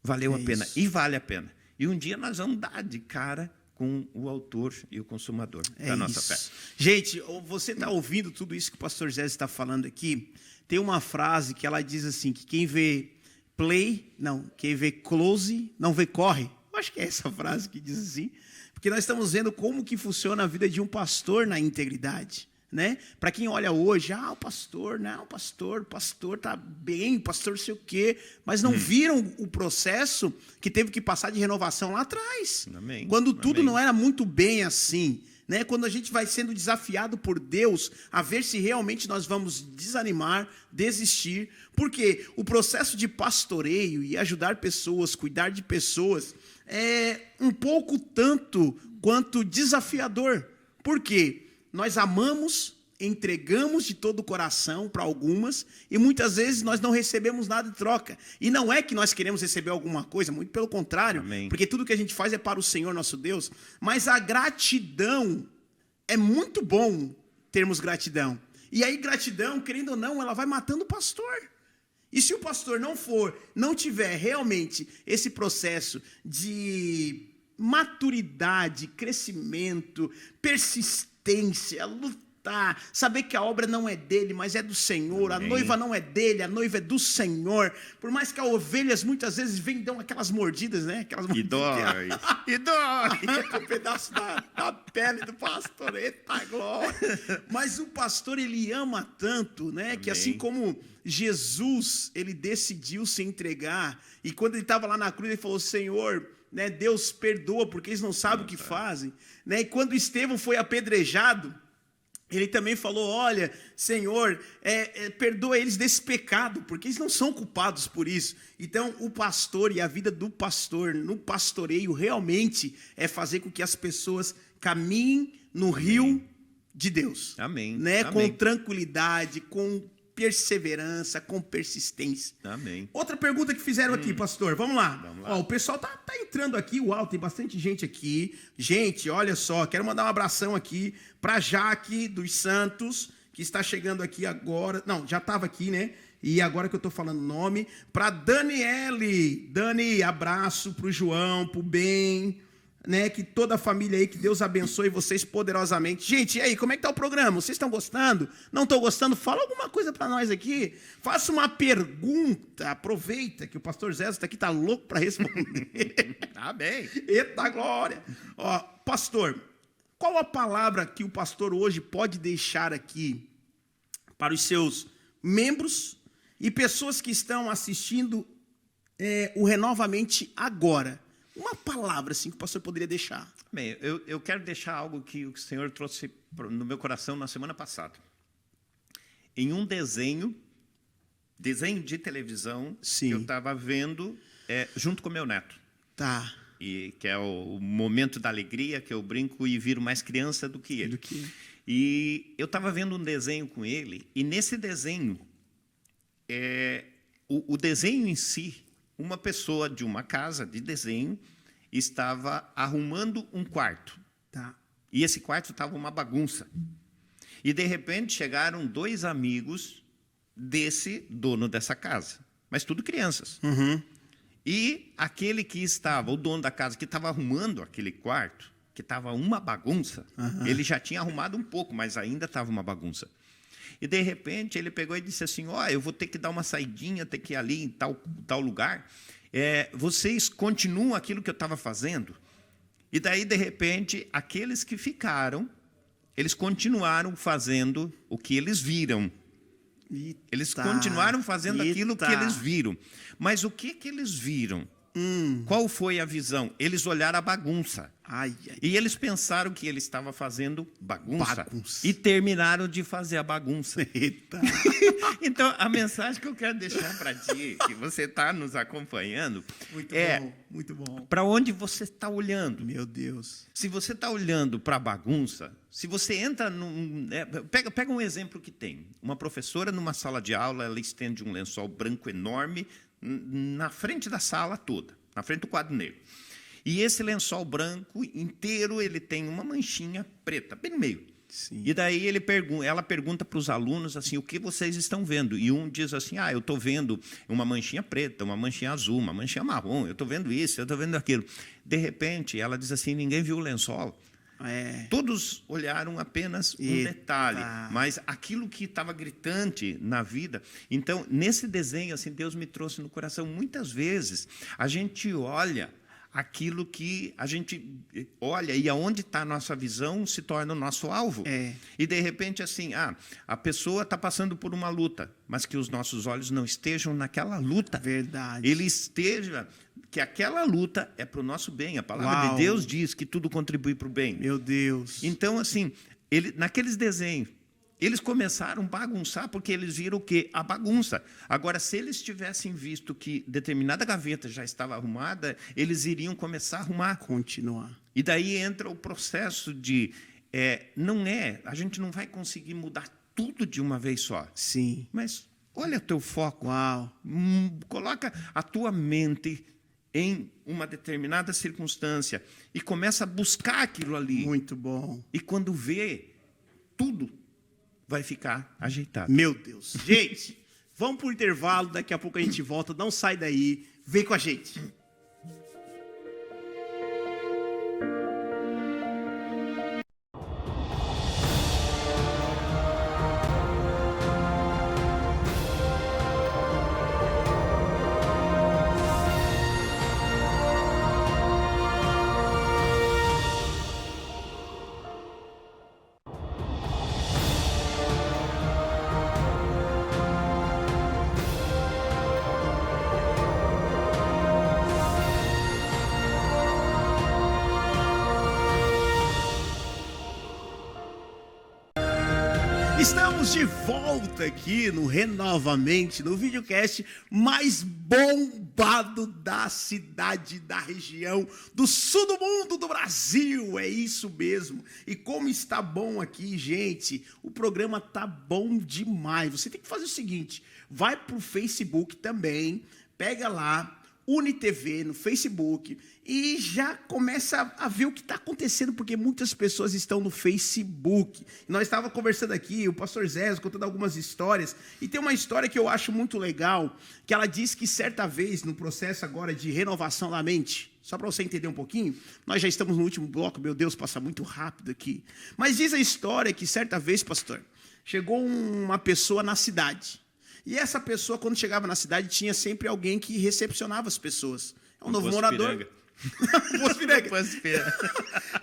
Valeu a pena. Isso. E vale a pena. E um dia nós vamos dar de cara com o autor e o consumador da nossa fé. Gente, você está ouvindo tudo isso que o pastor Zé está falando aqui? Tem uma frase que ela diz assim, que quem vê quem vê close, não vê corre. Eu acho que é essa frase que diz assim, porque nós estamos vendo como que funciona a vida de um pastor na integridade. Né? Para quem olha hoje, o pastor tá bem, pastor sei o quê, mas não viram o processo que teve que passar de renovação lá atrás. Amém. Quando tudo não era muito bem assim, né? Quando a gente vai sendo desafiado por Deus a ver se realmente nós vamos desanimar, desistir, porque o processo de pastoreio e ajudar pessoas, cuidar de pessoas, é um pouco tanto quanto desafiador. Por quê? Nós amamos, entregamos de todo o coração para algumas e muitas vezes nós não recebemos nada em troca. E não é que nós queremos receber alguma coisa, muito pelo contrário, Amém. Porque tudo que a gente faz é para o Senhor nosso Deus. Mas a gratidão, é muito bom termos gratidão. E aí gratidão, querendo ou não, ela vai matando o pastor. E se o pastor não tiver realmente esse processo de maturidade, crescimento, persistência, lutar, saber que a obra não é dele, mas é do Senhor. Amém. A noiva não é dele, a noiva é do Senhor. Por mais que as ovelhas muitas vezes vêm e dão aquelas mordidas, né? Aquelas mordidas. E dói. Um pedaço da pele do pastor. Eita glória. Mas o pastor, ele ama tanto, né? Amém. Que assim como Jesus, ele decidiu se entregar. E quando ele estava lá na cruz, ele falou, Senhor, né, Deus perdoa, porque eles não sabem o que fazem. Né? E quando Estevão foi apedrejado, ele também falou, olha, Senhor, perdoa eles desse pecado, porque eles não são culpados por isso. Então, o pastor e a vida do pastor no pastoreio realmente é fazer com que as pessoas caminhem no rio de Deus. Amém. Né? Amém. Com tranquilidade, com perseverança, com persistência. Amém. Outra pergunta que fizeram aqui, pastor, vamos lá. Vamos lá. Ó, o pessoal tá entrando aqui, uau, tem bastante gente aqui. Gente, olha só, quero mandar um abração aqui para Jaque dos Santos, que está chegando aqui agora. Não, já estava aqui, né? E agora que eu estou falando o nome. Para Daniele. Dani, abraço para o João, para o Ben, né, que toda a família aí, que Deus abençoe vocês poderosamente. Gente, e aí, como é que tá o programa? Vocês estão gostando? Não estão gostando? Fala alguma coisa para nós aqui. Faça uma pergunta. Aproveita que o pastor Zé está aqui, tá louco para responder. Amém. Eita glória. Ó, pastor, qual a palavra que o pastor hoje pode deixar aqui para os seus membros e pessoas que estão assistindo o Renovamente agora? Uma palavra assim que o pastor poderia deixar. Bem, eu quero deixar algo que o Senhor trouxe no meu coração na semana passada. Em um desenho de televisão, Sim, que eu estava vendo junto com meu neto. Tá. E que é o momento da alegria, que eu brinco e viro mais criança do que ele. E eu estava vendo um desenho com ele, e nesse desenho, o desenho em si, uma pessoa de uma casa de desenho estava arrumando um quarto. Tá. E esse quarto estava uma bagunça. E, de repente, chegaram 2 amigos desse dono dessa casa. Mas tudo crianças. Uhum. E aquele que estava, o dono da casa, que estava arrumando aquele quarto, que estava uma bagunça, ele já tinha arrumado um pouco, mas ainda estava uma bagunça. E, de repente, ele pegou e disse assim, eu vou ter que dar uma saidinha, ter que ir ali em tal lugar. Vocês continuam aquilo que eu estava fazendo? E daí, de repente, aqueles que ficaram, eles continuaram fazendo o que eles viram. Eles continuaram fazendo aquilo que eles viram. Mas o que eles viram? Qual foi a visão? Eles olharam a bagunça. E eles pensaram que ele estava fazendo bagunça. E terminaram de fazer a bagunça. Eita. Então, a mensagem que eu quero deixar para ti, que você está nos acompanhando, Muito bom. Para onde você está olhando? Meu Deus. Se você está olhando para a bagunça, se você entra pega um exemplo que tem. Uma professora numa sala de aula, ela estende um lençol branco enorme na frente da sala toda, na frente do quadro negro. E esse lençol branco inteiro, ele tem uma manchinha preta, bem no meio. Sim. E daí ela pergunta para os alunos assim, o que vocês estão vendo? E um diz assim, eu estou vendo uma manchinha preta, uma manchinha azul, uma manchinha marrom, eu estou vendo isso, eu estou vendo aquilo. De repente, ela diz assim, ninguém viu o lençol. Todos olharam apenas um detalhe, mas aquilo que estava gritante na vida. Então, nesse desenho, assim, Deus me trouxe no coração. Muitas vezes, a gente olha aquilo que a gente olha e aonde está a nossa visão se torna o nosso alvo. E, de repente, assim, a pessoa está passando por uma luta, mas que os nossos olhos não estejam naquela luta. Verdade. Ele esteja... que aquela luta é para o nosso bem. A palavra de Deus diz que tudo contribui para o bem. Meu Deus. Então, assim, naqueles desenhos, eles começaram a bagunçar porque eles viram o quê? A bagunça. Agora, se eles tivessem visto que determinada gaveta já estava arrumada, eles iriam começar a arrumar. Continuar. E daí entra o processo de... a gente não vai conseguir mudar tudo de uma vez só. Sim. Mas olha o teu foco. Uau. Coloca a tua mente em uma determinada circunstância e começa a buscar aquilo ali. Muito bom. E quando vê, tudo vai ficar ajeitado. Meu Deus. Gente, vamos para o intervalo, daqui a pouco a gente volta. Não sai daí, vem com a gente. Estamos de volta aqui no Renovamente, no videocast mais bombado da cidade, da região, do sul do mundo, do Brasil. É isso mesmo. E como está bom aqui, gente, o programa tá bom demais. Você tem que fazer o seguinte, vai pro Facebook também, pega lá, UniTV no Facebook e já começa a ver o que está acontecendo, porque muitas pessoas estão no Facebook. Nós estávamos conversando aqui, o pastor Zé contando algumas histórias, e tem uma história que eu acho muito legal, que ela diz que certa vez, no processo agora de renovação da mente, só para você entender um pouquinho, nós já estamos no último bloco, meu Deus, passa muito rápido aqui, mas diz a história que certa vez, pastor, chegou uma pessoa na cidade. E essa pessoa, quando chegava na cidade, tinha sempre alguém que recepcionava as pessoas. É um novo morador.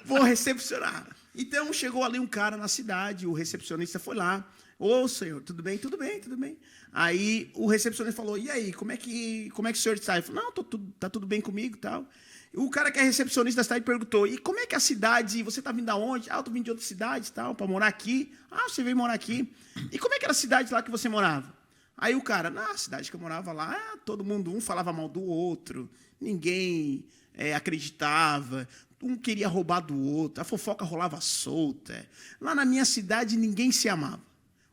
Vou recepcionar. Então, chegou ali um cara na cidade, o recepcionista foi lá. Ô, senhor, tudo bem? Tudo bem, tudo bem. Aí, o recepcionista falou, e aí, como é que o senhor está? Ele falou, não, tá tudo bem comigo e tal. E o cara que é recepcionista da cidade perguntou, e como é que a cidade, você está vindo de onde? Eu estou vindo de outra cidade e tal, para morar aqui. Você veio morar aqui. E como é que era a cidade lá que você morava? Aí o cara, na cidade que eu morava lá, todo mundo, um falava mal do outro, ninguém acreditava, um queria roubar do outro, a fofoca rolava solta. Lá na minha cidade, ninguém se amava.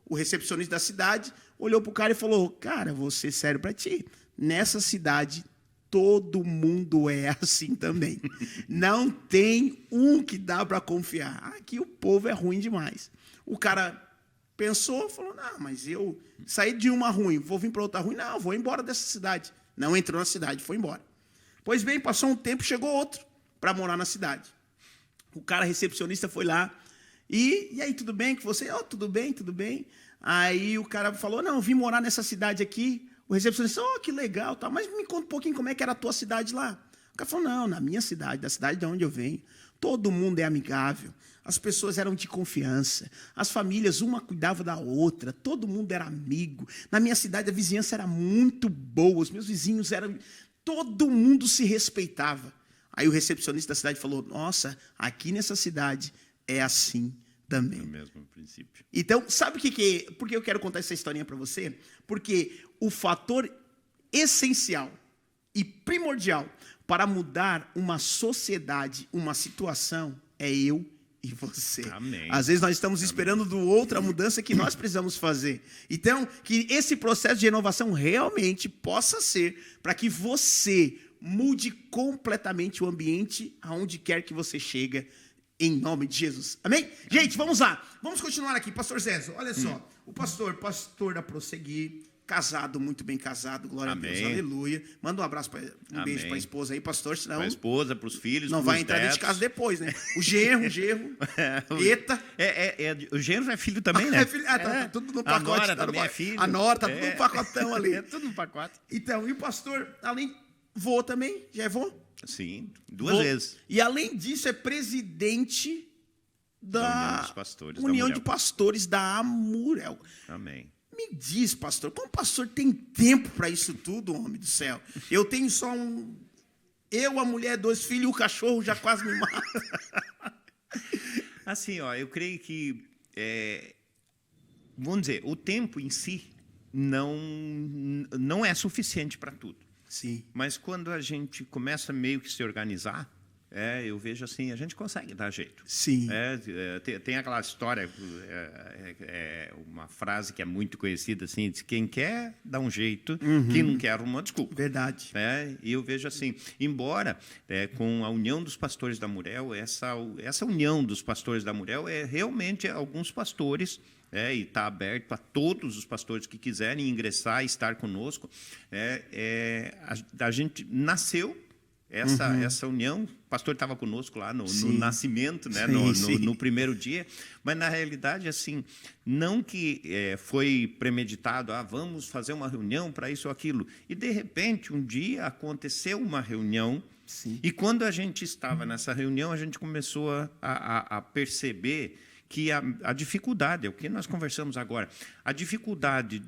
O recepcionista da cidade olhou para o cara e falou, cara, vou ser sério para ti, nessa cidade todo mundo é assim também. Não tem um que dá para confiar. Aqui o povo é ruim demais. O cara pensou, falou, não, mas eu saí de uma ruim, vou vir para outra ruim, não, vou embora dessa cidade. Não entrou na cidade, foi embora. Pois bem, passou um tempo, chegou outro para morar na cidade. O cara recepcionista foi lá, e aí, tudo bem com você? Tudo bem, tudo bem. Aí o cara falou, não, eu vim morar nessa cidade aqui. O recepcionista, que legal, tá, mas me conta um pouquinho como é que era a tua cidade lá. O cara falou, não, na minha cidade, da cidade de onde eu venho, todo mundo é amigável. As pessoas eram de confiança, as famílias, uma cuidava da outra, todo mundo era amigo. Na minha cidade, a vizinhança era muito boa, os meus vizinhos eram... Todo mundo se respeitava. Aí o recepcionista da cidade falou, nossa, aqui nessa cidade é assim também. É o mesmo princípio. Então, sabe por que eu quero contar essa historinha para você? Porque o fator essencial e primordial para mudar uma sociedade, uma situação, é eu e você. Amém. Às vezes nós estamos esperando do outro a mudança que nós precisamos fazer. Então, que esse processo de renovação realmente possa ser para que você mude completamente o ambiente aonde quer que você chega, em nome de Jesus. Amém? Gente, vamos lá. Vamos continuar aqui. Pastor Zézo, olha só. O pastor da Prosseguir, casado, muito bem casado, glória Amém. a Deus, aleluia. Manda um abraço, um beijo Amém. para a esposa aí, pastor, senão Para a esposa, para os filhos, não pros vai entrar dentro de netos. casa depois, né? O genro, eita. O genro é filho também, né? Tá tudo no pacote. A nora tá também é filho. A nora, tá tudo no pacotão ali. É tudo no pacote. Então, e o pastor, além, vô também, já é vô? Sim, duas vezes. E além disso, é presidente da União União de dos Pastores da Amurel. Pastores da Amurel. Amém. Me diz, pastor, como o pastor tem tempo para isso tudo, homem do céu? Eu tenho só eu, a mulher, 2 filhos e o cachorro já quase me mata. Assim, ó, eu creio que, vamos dizer, o tempo em si não é suficiente para tudo. Sim. Mas quando a gente começa meio que se organizar, eu vejo assim, a gente consegue dar jeito. Sim. Tem aquela história, uma frase que é muito conhecida, assim, de quem quer dá um jeito, quem não quer arruma uma desculpa. Verdade. E eu vejo assim, embora com a União dos Pastores da Amurel, essa união dos pastores da Amurel é realmente alguns pastores, e está aberto a todos os pastores que quiserem ingressar e estar conosco. A gente nasceu essa união, o pastor estava conosco lá no nascimento, né, no primeiro dia, mas na realidade, assim, não que foi premeditado, vamos fazer uma reunião para isso ou aquilo, e de repente, um dia aconteceu uma reunião, e quando a gente estava nessa reunião, a gente começou a perceber que a dificuldade, é o que nós conversamos agora, a dificuldade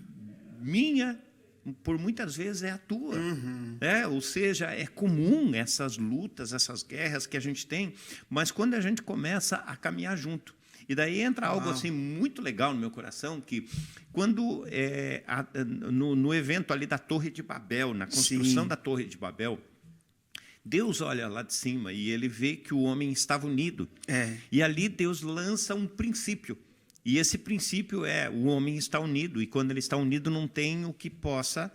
minha, por muitas vezes, é a tua. Ou seja, é comum essas lutas, essas guerras que a gente tem, mas quando a gente começa a caminhar junto. E daí entra algo assim muito legal no meu coração, que quando no evento ali da Torre de Babel, na construção da Torre de Babel, Deus olha lá de cima e ele vê que o homem estava unido. E ali Deus lança um princípio. E esse princípio o homem está unido. E quando ele está unido, não tem o que possa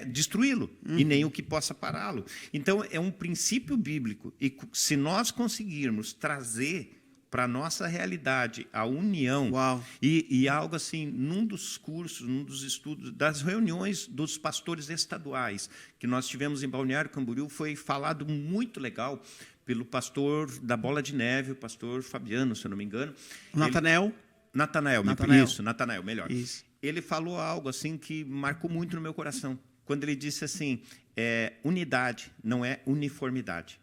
destruí-lo. E nem o que possa pará-lo. Então, é um princípio bíblico. E se nós conseguirmos trazer para a nossa realidade a união, e algo assim, num dos cursos, num dos estudos, das reuniões dos pastores estaduais que nós tivemos em Balneário Camboriú, foi falado muito legal pelo pastor da Bola de Neve, o pastor Fabiano, se eu não me engano. Natanael, melhor. Isso. Ele falou algo assim que marcou muito no meu coração, quando ele disse assim, unidade não é uniformidade.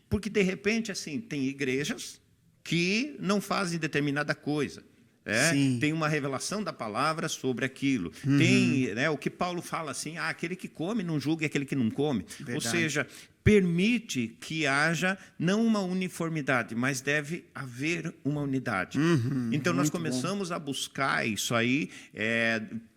Porque, de repente, assim, tem igrejas que não fazem determinada coisa. Tem uma revelação da palavra sobre aquilo. Tem o que Paulo fala assim, aquele que come não julgue aquele que não come. Verdade. Ou seja, permite que haja não uma uniformidade, mas deve haver uma unidade. Então, nós começamos a buscar isso aí.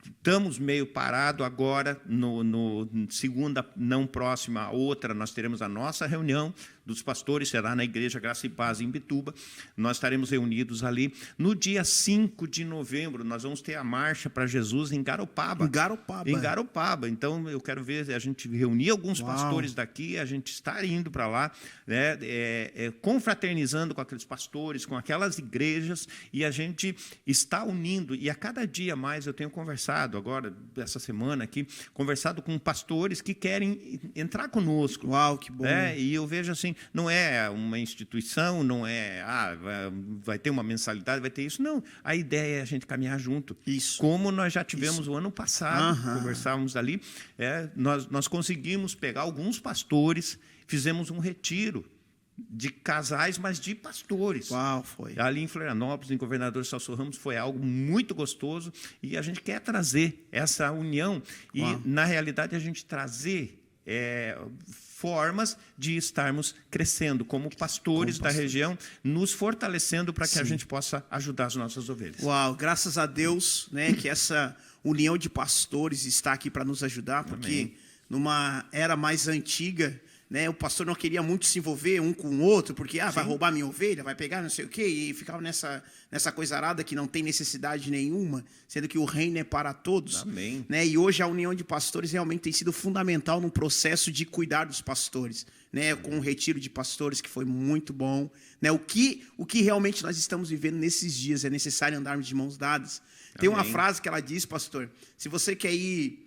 Estamos meio parado agora, no segunda, não próxima, a outra, nós teremos a nossa reunião dos pastores, será na Igreja Graça e Paz, em Bituba. Nós estaremos reunidos ali. No dia 5 de novembro, nós vamos ter a Marcha para Jesus em Garopaba. Em Garopaba. Então, eu quero ver a gente reunir alguns pastores daqui, a gente estar indo para lá, confraternizando com aqueles pastores, com aquelas igrejas, e a gente está unindo. E a cada dia mais eu tenho conversado, agora, essa semana aqui, conversado com pastores que querem entrar conosco. Que bom. E eu vejo assim, não é uma instituição, não vai ter uma mensalidade, vai ter isso. Não, a ideia é a gente caminhar junto. Isso. Como nós já tivemos o ano passado, conversávamos ali, nós conseguimos pegar alguns pastores, fizemos um retiro de casais, mas de pastores. Foi. Ali em Florianópolis, em Governador Celso Ramos, foi algo muito gostoso e a gente quer trazer essa união e, na realidade, a gente trazer formas de estarmos crescendo como pastores da região, nos fortalecendo para que a gente possa ajudar as nossas ovelhas. Graças a Deus, né, que essa união de pastores está aqui para nos ajudar, porque numa era mais antiga, né? O pastor não queria muito se envolver um com o outro, porque vai roubar minha ovelha, vai pegar não sei o quê, e ficava nessa coisa arada que não tem necessidade nenhuma, sendo que o reino é para todos. Amém. Né? E hoje a união de pastores realmente tem sido fundamental no processo de cuidar dos pastores, né? Com o retiro de pastores, que foi muito bom. Né? O que realmente nós estamos vivendo nesses dias, é necessário andarmos de mãos dadas. Tem uma frase que ela diz, pastor, se você quer ir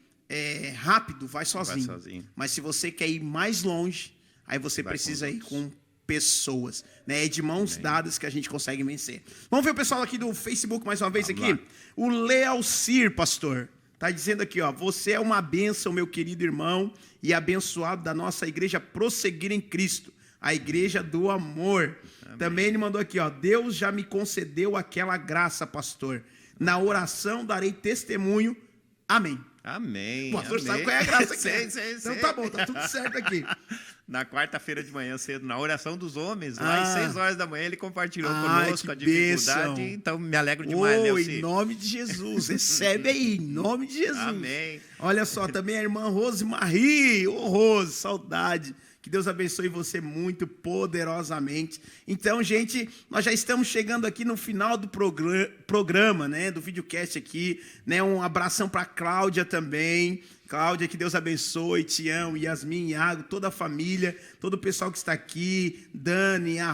rápido, vai sozinho. Mas se você quer ir mais longe, aí você precisa ir com pessoas. Né? É de mãos dadas que a gente consegue vencer. Vamos ver o pessoal aqui do Facebook mais uma vez aqui. O Lealcir, pastor, está dizendo aqui, ó, você é uma bênção, meu querido irmão, e abençoado da nossa igreja prosseguir em Cristo, a igreja do amor. Amém. Também ele mandou aqui, ó, Deus já me concedeu aquela graça, pastor. Na oração darei testemunho. Amém. Amém. O pastor sabe qual é a graça aqui. Então tá bom, tá tudo certo aqui. Na quarta-feira de manhã cedo, na oração dos homens, lá às 6 horas da manhã, ele compartilhou conosco a dificuldade. Bênção. Então me alegro demais, em nome de Jesus. Recebe aí, em nome de Jesus. Amém. Olha só, também a irmã Rosemarie. Rose, saudade. Que Deus abençoe você muito poderosamente. Então, gente, nós já estamos chegando aqui no final do programa, né? Do videocast aqui, né? Um abração para Cláudia também. Cláudia, que Deus abençoe, Tião, Yasmin, Iago, toda a família, todo o pessoal que está aqui, Dani, a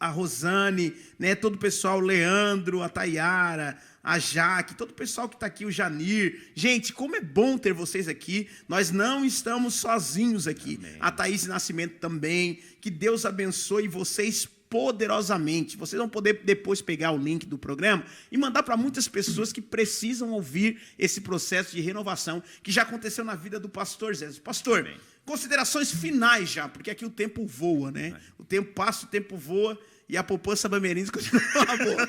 Rosane, né? Todo o pessoal, Leandro, a Tayara, a Jaque, todo o pessoal que está aqui, o Janir. Gente, como é bom ter vocês aqui. Nós não estamos sozinhos aqui. Amém. A Thaís Nascimento também. Que Deus abençoe vocês poderosamente. Vocês vão poder depois pegar o link do programa e mandar para muitas pessoas que precisam ouvir esse processo de renovação que já aconteceu na vida do pastor Zé. Pastor, amém. Considerações finais já, porque aqui o tempo voa, né? Amém. O tempo passa, o tempo voa. E a poupança Bamerindos continua boa.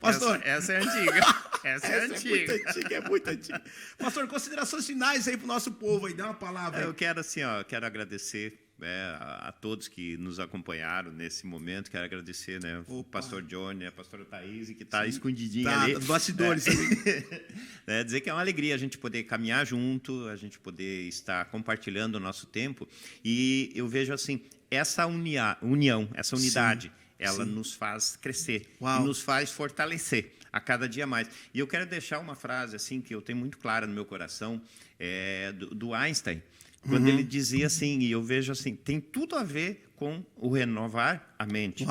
Pastor, essa é antiga. Essa é antiga. É muito antiga. Pastor, considerações finais aí para o nosso povo aí, dá uma palavra. Eu quero assim, quero agradecer a todos que nos acompanharam nesse momento. Quero agradecer, né, o pastor Johnny, a pastora Thaís, que está escondidinha ali. Dos bastidores. Dizer que é uma alegria a gente poder caminhar junto, a gente poder estar compartilhando o nosso tempo. E eu vejo assim, essa união, essa unidade, ela nos faz crescer, nos faz fortalecer a cada dia mais. E eu quero deixar uma frase assim que eu tenho muito clara no meu coração, do Einstein, quando ele dizia assim, e eu vejo assim, tem tudo a ver com o renovar a mente.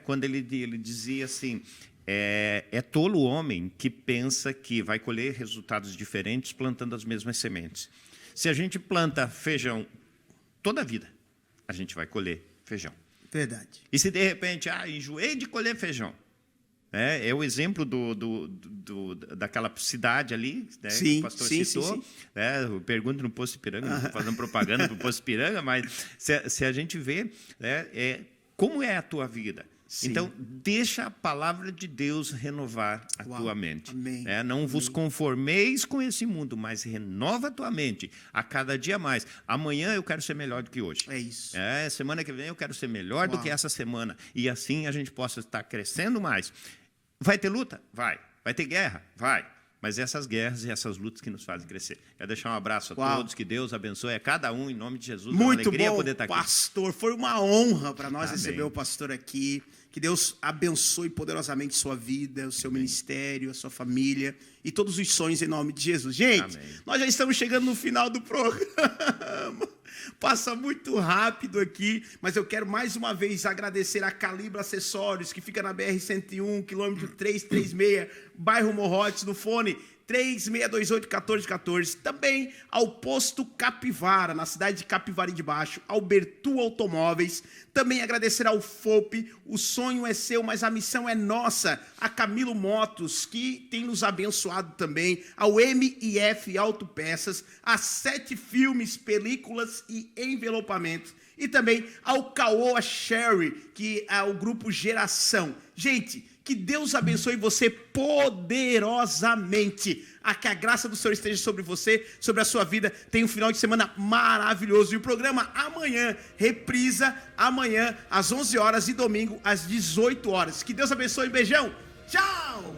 Quando ele dizia assim, é tolo o homem que pensa que vai colher resultados diferentes plantando as mesmas sementes. Se a gente planta feijão toda a vida, a gente vai colher feijão. Verdade. E se de repente, enjoei de colher feijão, é o exemplo daquela cidade ali, né, que o pastor citou. Sim. Eu pergunto no Posto Ipiranga, não estou fazendo propaganda para o Posto Ipiranga, mas se a gente vê, como é a tua vida. Sim. Então, deixa a palavra de Deus renovar a tua mente. Amém. Não vos conformeis com esse mundo, mas renova a tua mente a cada dia mais. Amanhã eu quero ser melhor do que hoje. É isso. Semana que vem eu quero ser melhor do que essa semana. E assim a gente possa estar crescendo mais. Vai ter luta? Vai. Vai ter guerra? Vai. Mas essas guerras e essas lutas que nos fazem crescer. Quero deixar um abraço a todos, que Deus abençoe a cada um, em nome de Jesus. Muito é uma alegria bom, poder estar aqui. pastor. Foi uma honra para nós receber o pastor aqui. Que Deus abençoe poderosamente sua vida, o seu ministério, a sua família e todos os sonhos em nome de Jesus. Gente, nós já estamos chegando no final do programa. Passa muito rápido aqui, mas eu quero mais uma vez agradecer a Calibre Acessórios, que fica na BR-101, quilômetro 336, bairro Morrotes, no fone 3628-1414. Também ao Posto Capivara, na cidade de Capivari de Baixo, ao Bertu Automóveis. Também agradecer ao FOP, o sonho é seu, mas a missão é nossa. A Camilo Motos, que tem nos abençoado também. Ao MIF Autopeças, a 7 Filmes, Películas e Envelopamentos. E também ao Caoa Sherry, que é o grupo Geração. Gente, que Deus abençoe você poderosamente. Que a graça do Senhor esteja sobre você, sobre a sua vida. Tem um final de semana maravilhoso. E o programa amanhã, reprisa amanhã às 11 horas e domingo às 18 horas. Que Deus abençoe. Beijão. Tchau.